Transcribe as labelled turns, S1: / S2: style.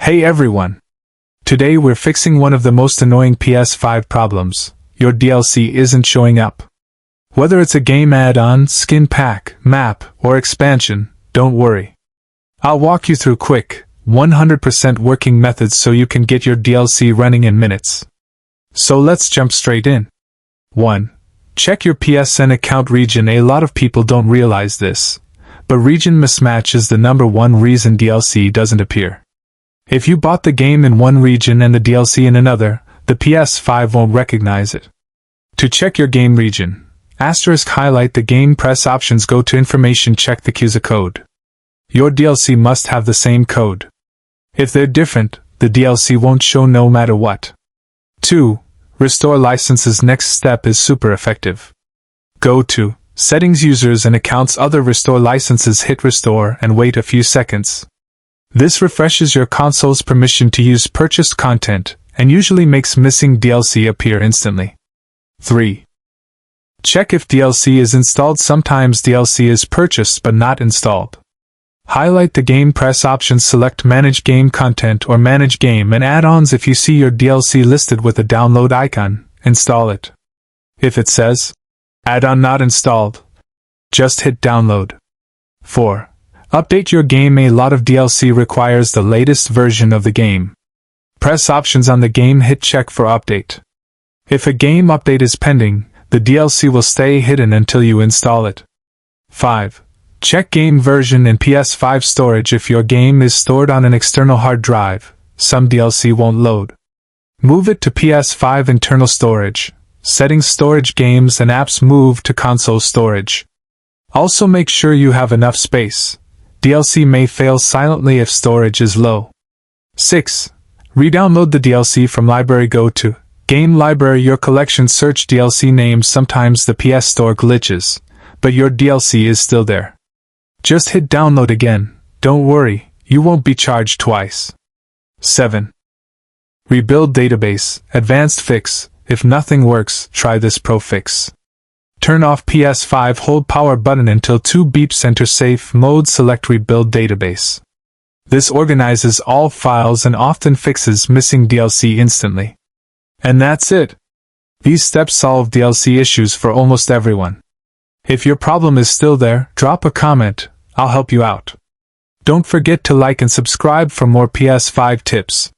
S1: Hey everyone! Today we're fixing one of the most annoying PS5 problems. Your DLC isn't showing up. Whether it's a game add-on, skin pack, map, or expansion, don't worry. I'll walk you through quick, 100% working methods so you can get your DLC running in minutes. So let's jump straight in. 1. Check your PSN account region. A lot of people don't realize this, but region mismatch is the #1 reason DLC doesn't appear. If you bought the game in one region and the DLC in another, the PS5 won't recognize it. To check your game region, highlight the game, press options, go to information, check the CUSA code. Your DLC must have the same code. If they're different, the DLC won't show no matter what. 2. Restore licenses. Next step is super effective. Go to Settings, Users and Accounts, Other, Restore Licenses, hit Restore and wait a few seconds. This refreshes your console's permission to use purchased content, and usually makes missing DLC appear instantly. 3. Check if DLC is installed. Sometimes DLC is purchased but not installed. Highlight the game, press options, select Manage Game Content or Manage Game and Add-ons. If you see your DLC listed with a download icon, install it. If it says, Add-on not installed, just hit Download. 4. Update your game. A lot of DLC requires the latest version of the game. Press options on the game, hit check for update. If a game update is pending, the DLC will stay hidden until you install it. 5. Check game version in PS5 storage. If your game is stored on an external hard drive, some DLC won't load. Move it to PS5 internal storage. Settings, Storage, Games and Apps, move to console storage. Also make sure you have enough space. DLC may fail silently if storage is low. 6. Re-download the DLC from library. Go to Game Library, your collection, search DLC names. Sometimes the PS Store glitches, but your DLC is still there. Just hit download again. Don't worry, you won't be charged twice. 7. Rebuild database, advanced fix. If nothing works, try this pro fix. Turn off PS5, hold power button until 2 beeps, enter safe mode, select rebuild database. This organizes all files and often fixes missing DLC instantly. And that's it. These steps solve DLC issues for almost everyone. If your problem is still there, drop a comment, I'll help you out. Don't forget to like and subscribe for more PS5 tips.